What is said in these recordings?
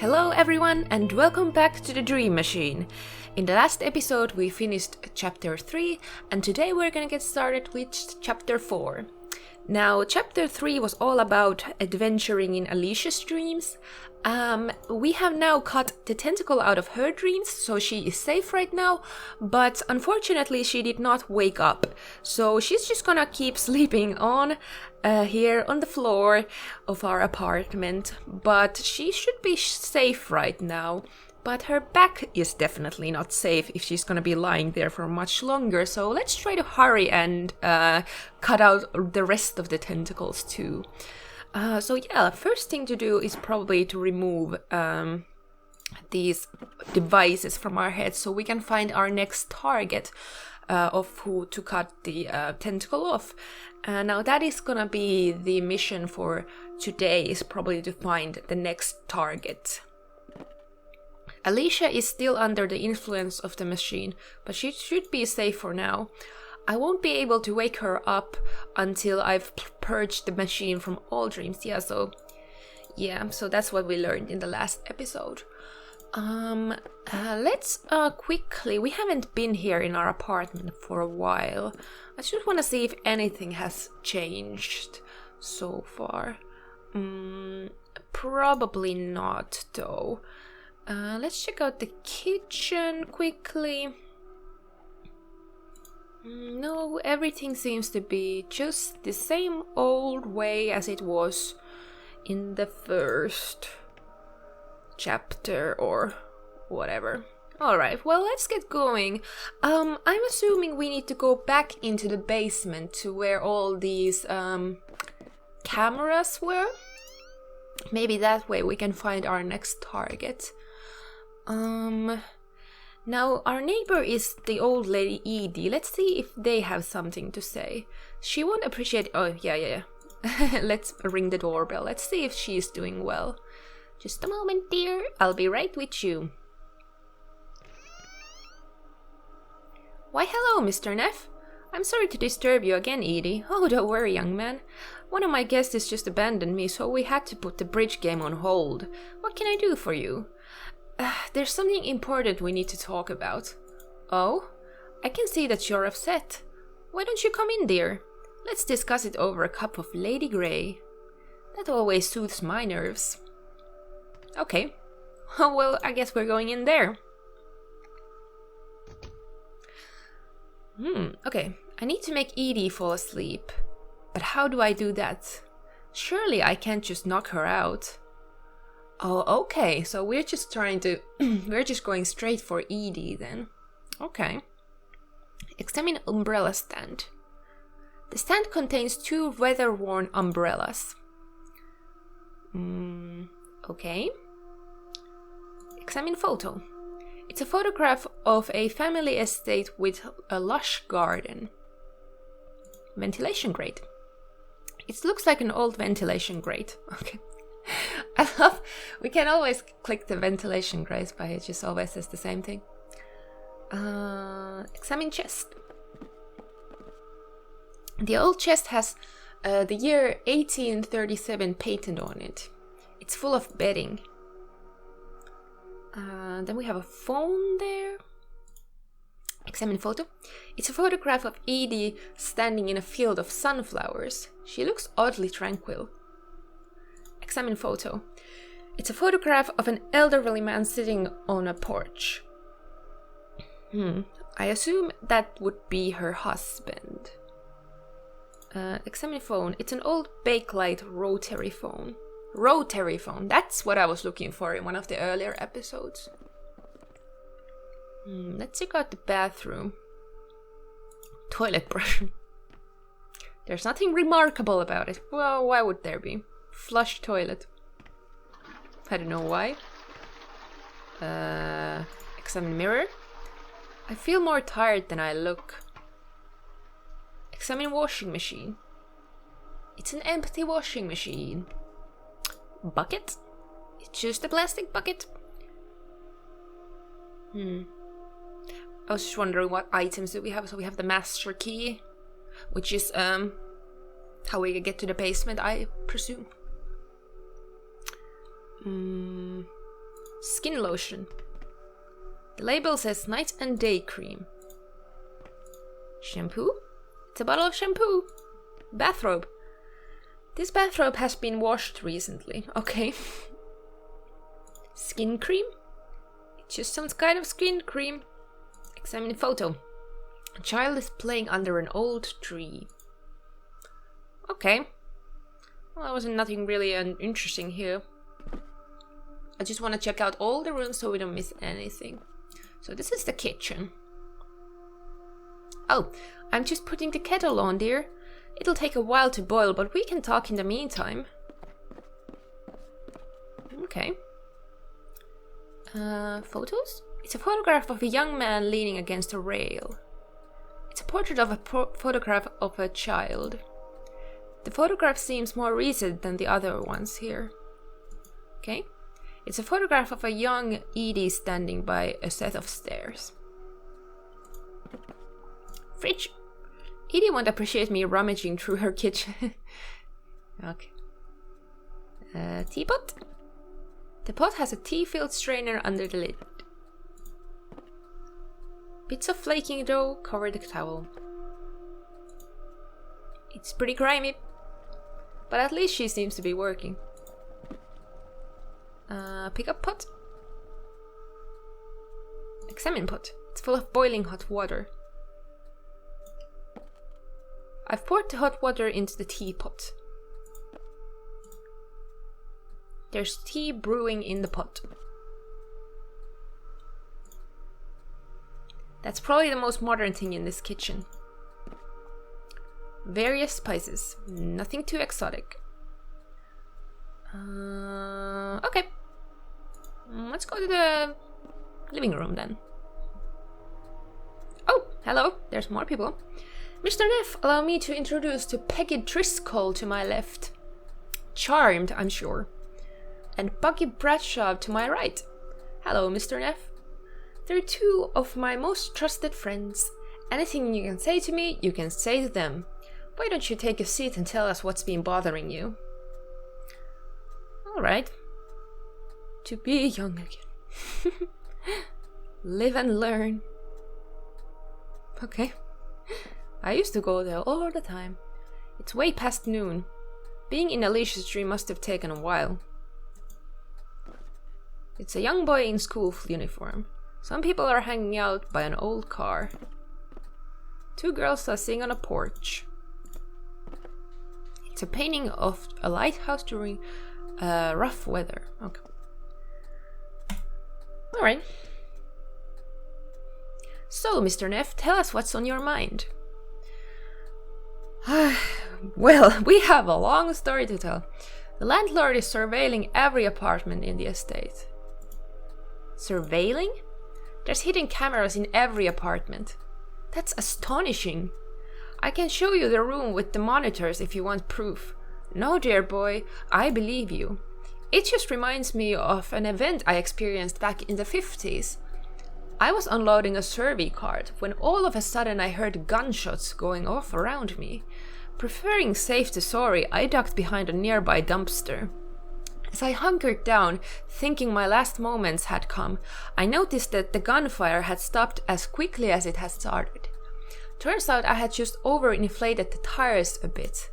Hello everyone and welcome back to the Dream Machine. In the last episode we finished chapter 3 and today we're gonna get started with chapter 4. Now chapter 3 was all about adventuring in Alicia's dreams. We have now cut the tentacle out of her dreams, so she is safe right now, but unfortunately she did not wake up. So she's just gonna keep sleeping on here on the floor of our apartment, but she should be safe right now. But her back is definitely not safe if she's gonna be lying there for much longer, so let's try to hurry and cut out the rest of the tentacles too. So yeah, first thing to do is probably to remove these devices from our heads so we can find our next target of who to cut the tentacle off. Now that is gonna be the mission for today, is probably to find the next target. Alicia is still under the influence of the machine, but she should be safe for now. I won't be able to wake her up until I've purged the machine from all dreams. So that's what we learned in the last episode. Let's quickly, we haven't been here in our apartment for a while. I just want to see if anything has changed so far. Probably not though. Let's check out the kitchen quickly. No, everything seems to be just the same old way as it was in the first chapter or whatever. Alright, well, let's get going. I'm assuming we need to go back into the basement to where all these cameras were. Maybe that way we can find our next target. Now, our neighbor is the old lady Edie. Let's see if they have something to say. She won't appreciate... Oh, yeah. Let's ring the doorbell. Let's see if she's doing well. Just a moment, dear. I'll be right with you. Why, hello, Mr. Neff. I'm sorry to disturb you again, Edie. Oh, don't worry, young man. One of my guests just abandoned me, so we had to put the bridge game on hold. What can I do for you? There's something important we need to talk about. Oh? I can see that you're upset. Why don't you come in, dear? Let's discuss it over a cup of Lady Grey. That always soothes my nerves. Okay. Well, I guess we're going in there. Okay. I need to make Edie fall asleep. But how do I do that? Surely I can't just knock her out. Oh, okay, so we're just going straight for Edie then. Okay. Examine umbrella stand. The stand contains 2 weather-worn umbrellas. Okay. Examine photo. It's a photograph of a family estate with a lush garden. Ventilation grate. It looks like an old ventilation grate. Okay. I love, we can always click the ventilation grate, but it just always says the same thing. Examine chest. The old chest has the year 1837 patent on it. It's full of bedding. Then we have a phone there. Examine photo. It's a photograph of Edie standing in a field of sunflowers. She looks oddly tranquil. Examine photo. It's a photograph of an elderly man sitting on a porch. I assume that would be her husband. Examine phone. It's an old Bakelite rotary phone. Rotary phone. That's what I was looking for in one of the earlier episodes. Let's check out the bathroom. Toilet brush. There's nothing remarkable about it. Well, why would there be? Flush toilet. I don't know why. Examine mirror. I feel more tired than I look. Examine washing machine. It's an empty washing machine. Bucket. It's just a plastic bucket. I was just wondering what items do we have. So we have the master key, which is how we get to the basement, I presume. Skin lotion. The label says night and day cream. Shampoo? It's a bottle of shampoo. Bathrobe. This bathrobe has been washed recently. Okay. Skin cream? It's just some kind of skin cream. Examine photo. A child is playing under an old tree. Okay. Well, there wasn't nothing really interesting here. I just want to check out all the rooms so we don't miss anything. So this is the kitchen. Oh, I'm just putting the kettle on, dear. It'll take a while to boil, but we can talk in the meantime. Okay. Photos? It's a photograph of a young man leaning against a rail. It's a portrait of a photograph of a child. The photograph seems more recent than the other ones here. Okay. It's a photograph of a young Edie standing by a set of stairs. Fridge. Edie won't appreciate me rummaging through her kitchen. Okay. Teapot. The pot has a tea-filled strainer under the lid. Bits of flaking dough cover the towel. It's pretty grimy, but at least she seems to be working. Pickup pot. Examine pot. It's full of boiling hot water. I've poured the hot water into the teapot. There's tea brewing in the pot. That's probably the most modern thing in this kitchen. Various spices. Nothing too exotic. Okay. Let's go to the living room then. Oh, hello. There's more people. Mr. Neff, allow me to introduce to Peggy Driscoll to my left. Charmed, I'm sure. And Buggy Bradshaw to my right. Hello, Mr. Neff. They're two of my most trusted friends. Anything you can say to me, you can say to them. Why don't you take a seat and tell us what's been bothering you? Alright. To be young again. Live and learn. Okay. I used to go there all the time. It's way past noon. Being in Alicia's dream must have taken a while. It's a young boy in school uniform. Some people are hanging out by an old car. Two girls are sitting on a porch. It's a painting of a lighthouse during rough weather. Okay. Alright. So, Mr. Neff, tell us what's on your mind. Well, we have a long story to tell. The landlord is surveilling every apartment in the estate. Surveilling? There's hidden cameras in every apartment. That's astonishing. I can show you the room with the monitors if you want proof. No, dear boy, I believe you. It just reminds me of an event I experienced back in the 50s. I was unloading a survey cart when all of a sudden I heard gunshots going off around me. Preferring safe to sorry, I ducked behind a nearby dumpster. As I hunkered down, thinking my last moments had come, I noticed that the gunfire had stopped as quickly as it had started. Turns out I had just overinflated the tires a bit.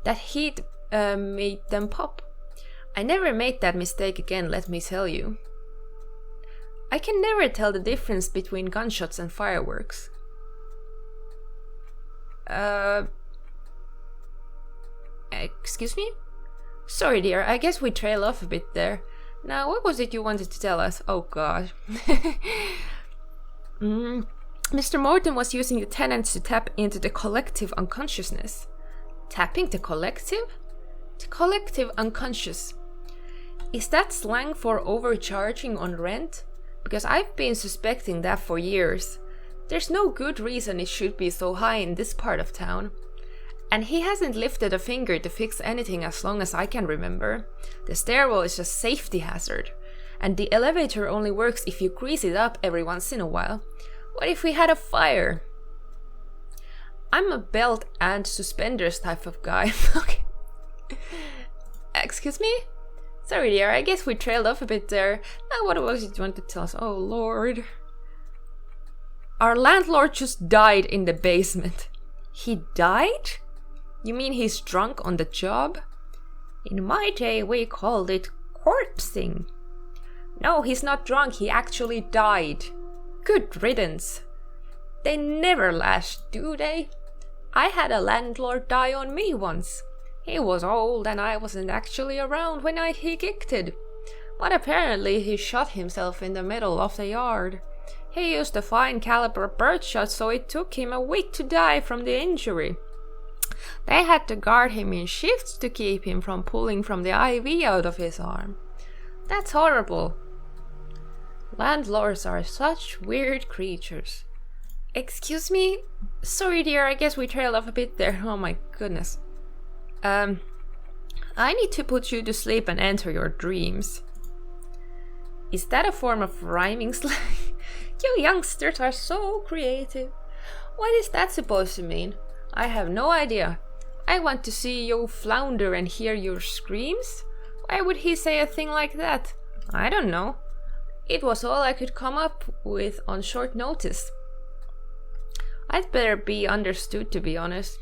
That heat made them pop. I never made that mistake again, let me tell you. I can never tell the difference between gunshots and fireworks. Excuse me? Sorry, dear, I guess we trail off a bit there. Now, what was it you wanted to tell us? Oh, God. Mr. Morton was using the tenants to tap into the collective unconsciousness. Tapping the collective? The collective unconscious. Is that slang for overcharging on rent? Because I've been suspecting that for years. There's no good reason it should be so high in this part of town. And he hasn't lifted a finger to fix anything as long as I can remember. The stairwell is a safety hazard. And the elevator only works if you grease it up every once in a while. What if we had a fire? I'm a belt and suspenders type of guy. Okay. Excuse me? Sorry dear, I guess we trailed off a bit there. Now what was it you wanted to tell us? Oh lord. Our landlord just died in the basement. He died? You mean he's drunk on the job? In my day we called it corpsing. No, he's not drunk, he actually died. Good riddance. They never last, do they? I had a landlord die on me once. He was old and I wasn't actually around when he kicked it. But apparently he shot himself in the middle of the yard. He used a fine caliber birdshot, so it took him a week to die from the injury. They had to guard him in shifts to keep him from pulling from the IV out of his arm. That's horrible. Landlords are such weird creatures. Excuse me? Sorry dear, I guess we trailed off a bit there. Oh my goodness. I need to put you to sleep and enter your dreams. Is that a form of rhyming slang? You youngsters are so creative. What is that supposed to mean? I have no idea. I want to see you flounder and hear your screams. Why would he say a thing like that? I don't know. It was all I could come up with on short notice. I'd better be understood, to be honest.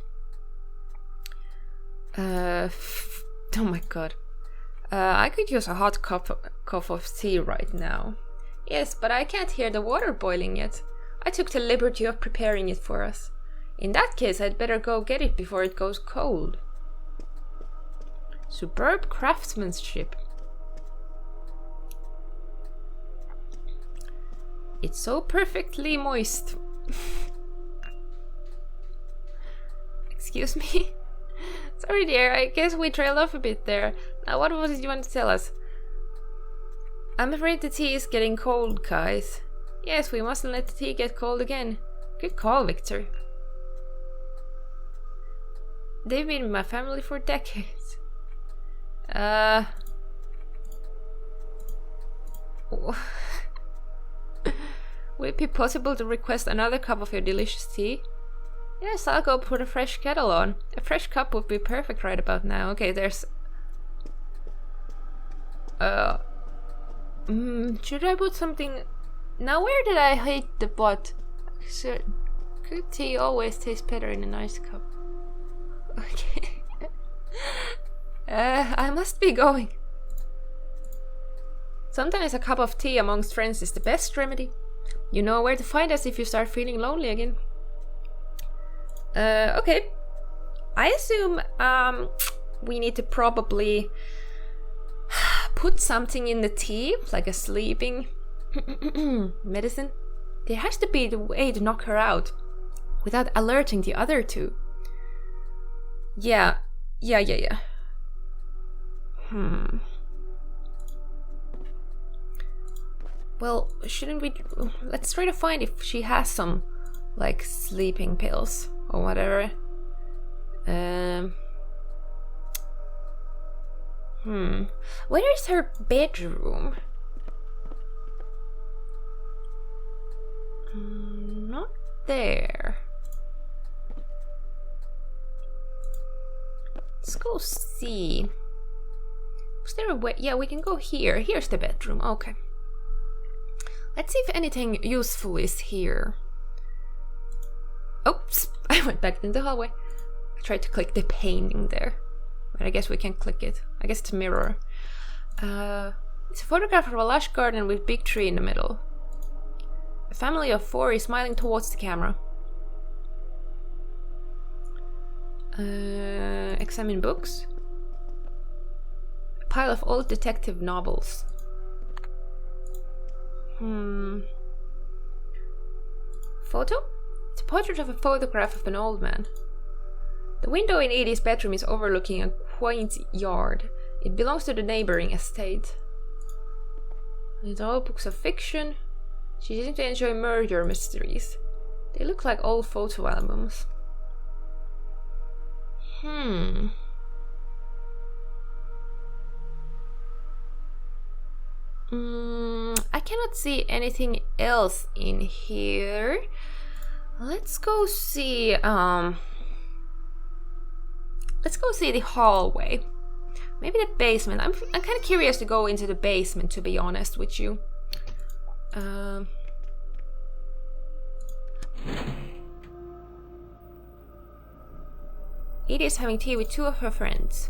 Oh my god. I could use a hot cup of tea right now. Yes, but I can't hear the water boiling yet. I took the liberty of preparing it for us. In that case, I'd better go get it before it goes cold. Superb craftsmanship. It's so perfectly moist. Excuse me? Sorry dear, I guess we trailed off a bit there. Now what was it you wanted to tell us? I'm afraid the tea is getting cold, guys. Yes, we mustn't let the tea get cold again. Good call, Victor. They've been in my family for decades. Would it be possible to request another cup of your delicious tea? Yes, I'll go put a fresh kettle on. A fresh cup would be perfect right about now. Okay, there's... should I put something... Now where did I hate the pot? So, good tea always tastes better in a nice cup. Okay. I must be going. Sometimes a cup of tea amongst friends is the best remedy. You know where to find us if you start feeling lonely again. Okay. I assume we need to probably put something in the tea, like a sleeping medicine. There has to be the way to knock her out without alerting the other two. Yeah. Well, shouldn't we... Let's try to find if she has some, like, sleeping pills or whatever. Where is her bedroom? Not there. Let's go see. Is there a way? Yeah, we can go here. Here's the bedroom. Okay. Let's see if anything useful is here. Oops, I went back in the hallway. I tried to click the painting there, but I guess we can't click it. I guess it's a mirror. It's a photograph of a lush garden with a big tree in the middle. A family of 4 is smiling towards the camera. Examine books. A pile of old detective novels. Photo? It's a portrait of a photograph of an old man. The window in Edie's bedroom is overlooking a quaint yard. It belongs to the neighboring estate. It's all books of fiction. She seems to enjoy murder mysteries. They look like old photo albums. I cannot see anything else in here. Let's go see the hallway. Maybe the basement. I'm kind of curious to go into the basement, to be honest with you. Edie's having tea with 2 of her friends.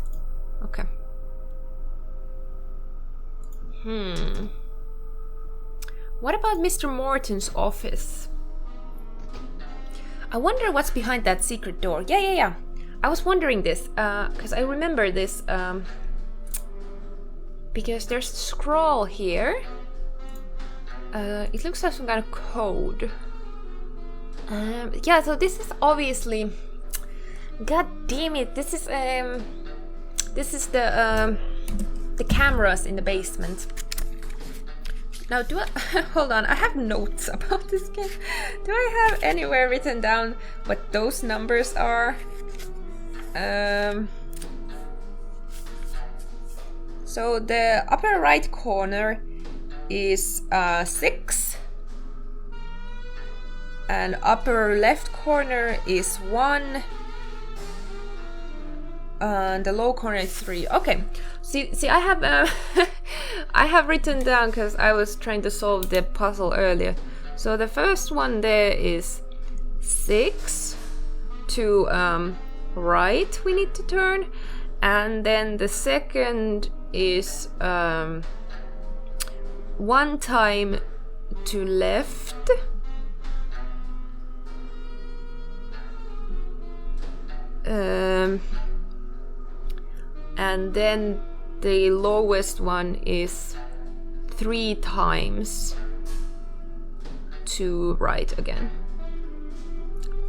Okay. What about Mr. Morton's office? I wonder what's behind that secret door. Yeah. I was wondering this, because I remember this, because there's a scroll here. It looks like some kind of code. Yeah, so this is obviously... God damn it, this is the cameras in the basement. Now, do I... hold on, I have notes about this game. Do I have anywhere written down what those numbers are? So the upper right corner is 6. And upper left corner is 1. And the low corner is 3. Okay. See, I have I have written down because I was trying to solve the puzzle earlier. So the first one there is 6 to right. We need to turn, and then the second is 1 time to left. And then the lowest one is 3 times to right again.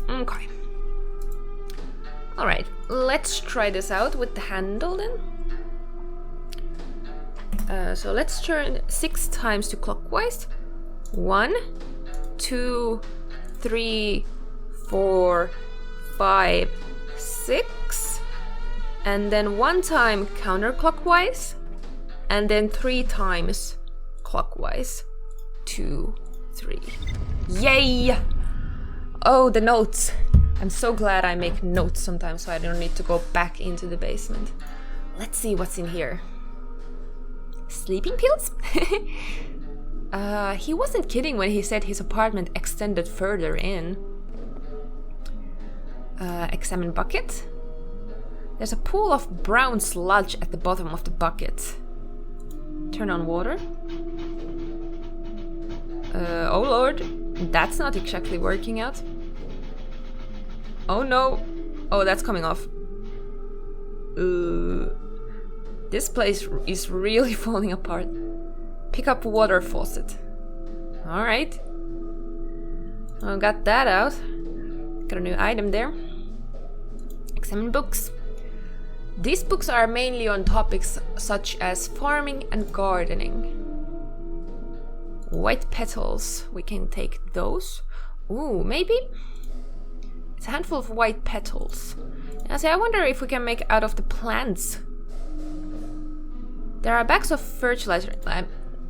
Okay. Alright, let's try this out with the handle then. So let's turn 6 times to clockwise. 1, 2, 3, 4, 5, 6. And then 1 time counterclockwise, and then 3 times clockwise. 2, 3. Yay! Oh, the notes. I'm so glad I make notes sometimes so I don't need to go back into the basement. Let's see what's in here. Sleeping pills? He wasn't kidding when he said his apartment extended further in. Examine bucket. There's a pool of brown sludge at the bottom of the bucket. Turn on water. Oh lord, that's not exactly working out. Oh no. Oh, that's coming off. This place is really falling apart. Pick up water faucet. Alright. I got that out. Got a new item there. Examine books. These books are mainly on topics such as farming and gardening. White petals, we can take those. Ooh, maybe? It's a handful of white petals. Now, see, I wonder if we can make out of the plants. There are bags of fertilizer,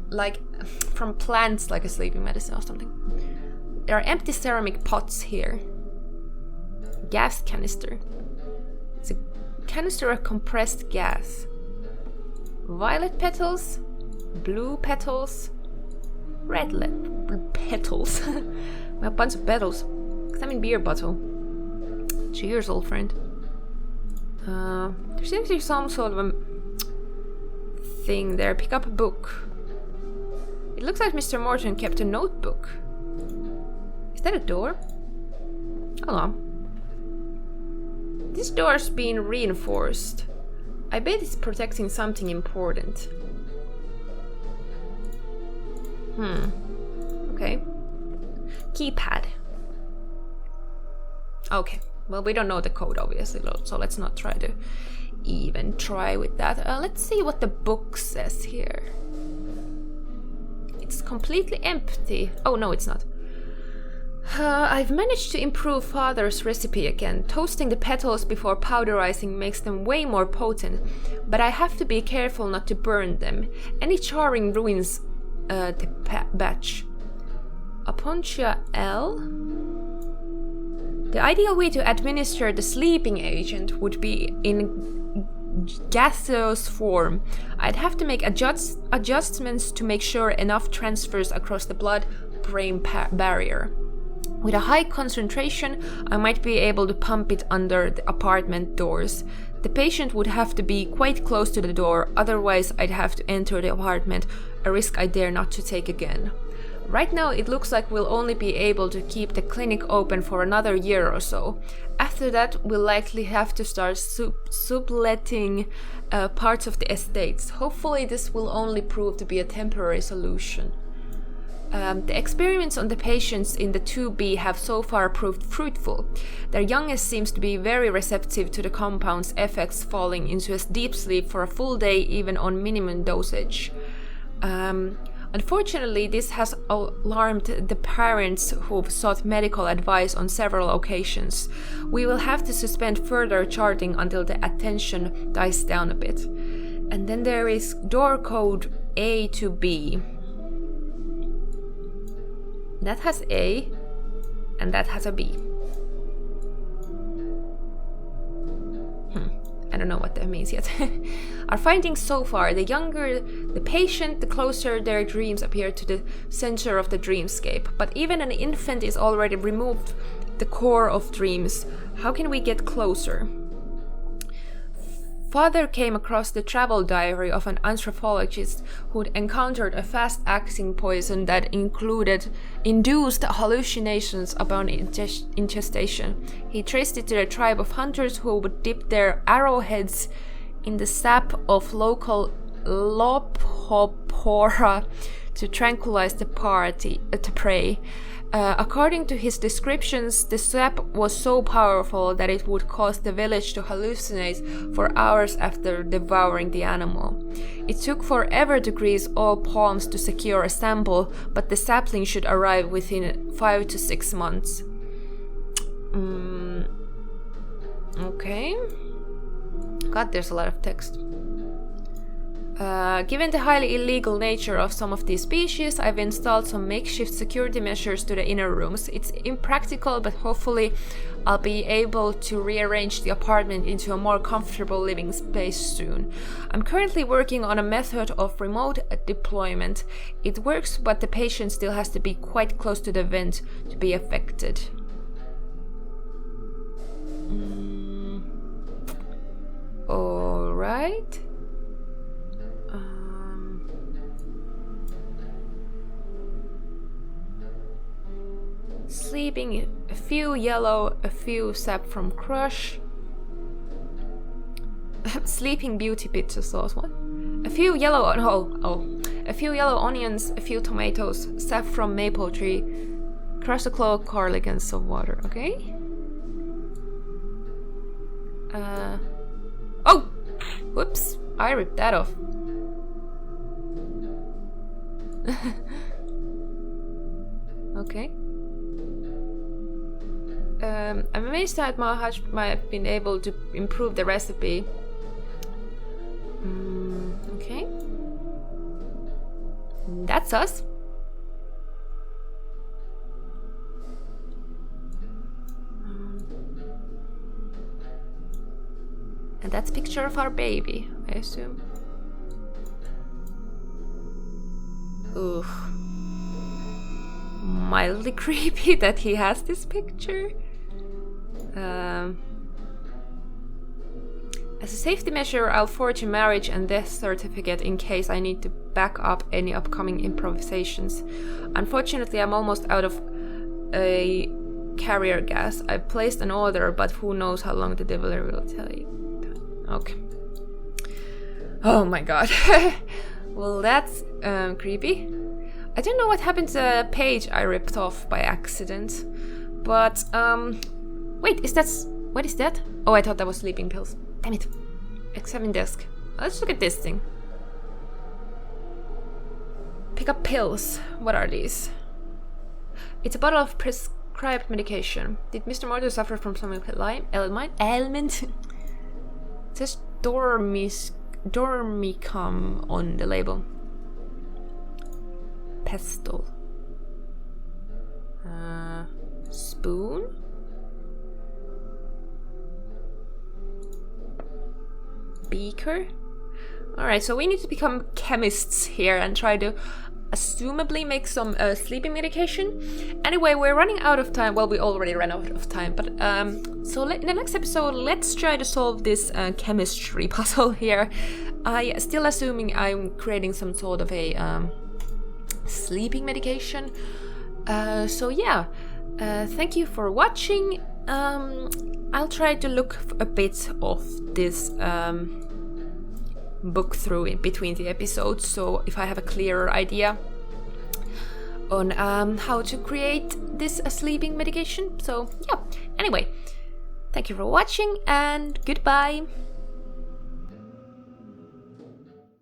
like from plants, like a sleeping medicine or something. There are empty ceramic pots here. Gas canister. It's a canister of compressed gas. Violet petals, blue petals, red petals. We have a bunch of petals. Examine beer bottle. Cheers, old friend. There seems to be some sort of a thing there. Pick up a book. It looks like Mr. Morton kept a notebook. Is that a door? Hold on. This door's been reinforced. I bet it's protecting something important. Okay. Keypad. Okay. Well, we don't know the code, obviously, so let's not try to even try with that. Let's see what the book says here. It's completely empty. Oh, no, it's not. I've managed to improve Father's recipe again. Toasting the petals before powderizing makes them way more potent, but I have to be careful not to burn them. Any charring ruins the batch. Apontia L. The ideal way to administer the sleeping agent would be in gaseous form. I'd have to make adjustments to make sure enough transfers across the blood-brain barrier. With a high concentration, I might be able to pump it under the apartment doors. The patient would have to be quite close to the door, otherwise I'd have to enter the apartment, a risk I dare not to take again. Right now it looks like we'll only be able to keep the clinic open for another year or so. After that, we'll likely have to start subletting parts of the estates. Hopefully this will only prove to be a temporary solution. The experiments on the patients in the 2B have so far proved fruitful. Their youngest seems to be very receptive to the compound's effects, falling into a deep sleep for a full day even on minimum dosage. Unfortunately, this has alarmed the parents who've sought medical advice on several occasions. We will have to suspend further charting until the attention dies down a bit. And then there is door code A to B. That has A, and that has a B. I don't know what that means yet. Our findings so far: the younger the patient, the closer their dreams appear to the center of the dreamscape. But even an infant is already removed the core of dreams. How can we get closer? Father came across the travel diary of an anthropologist who'd encountered a fast-acting poison that induced hallucinations upon ingestion. He traced it to a tribe of hunters who would dip their arrowheads in the sap of local Lophopora to tranquilize the prey. According to his descriptions, the sap was so powerful that it would cause the village to hallucinate for hours after devouring the animal. It took forever to grease all palms to secure a sample, but the sapling should arrive within 5 to 6 months. Okay. God, there's a lot of text. Given the highly illegal nature of some of these species, I've installed some makeshift security measures to the inner rooms. It's impractical, but hopefully I'll be able to rearrange the apartment into a more comfortable living space soon. I'm currently working on a method of remote deployment. It works, but the patient still has to be quite close to the vent to be affected. Alright. Sleeping, a few yellow, a few sap from crush. Sleeping Beauty pizza sauce, what? A few yellow a few yellow onions, a few tomatoes, sap from maple tree, crush a clove, garlic and some water, okay? Oh! Whoops, I ripped that off. Okay. I'm amazed at how much I've been able to improve the recipe. Okay. That's us. And that's a picture of our baby, I assume. Ooh. Mildly creepy that he has this picture. As a safety measure, I'll forge a marriage and death certificate in case I need to back up any upcoming improvisations. Unfortunately, I'm almost out of a carrier gas. I placed an order, but who knows how long the delivery will take. Okay. Oh my god. Well, that's creepy. I don't know what happened to the page I ripped off by accident. But, wait, what is that? Oh, I thought that was sleeping pills. Damn it. XIV desk. Let's look at this thing. Pick up pills. What are these? It's a bottle of prescribed medication. Did Mr. Morton suffer from some ailment? It says Dormicum on the label. Pestle. Spoon. beaker. Alright, so we need to become chemists here and try to assumably make some sleeping medication. Anyway, we're running out of time. Well, we already ran out of time, but so in the next episode, let's try to solve this chemistry puzzle here. I still assuming I'm creating some sort of a sleeping medication. So yeah, thank you for watching. I'll try to look a bit of this book through in between the episodes, so if I have a clearer idea on how to create this sleeping medication. So yeah, anyway, thank you for watching and goodbye.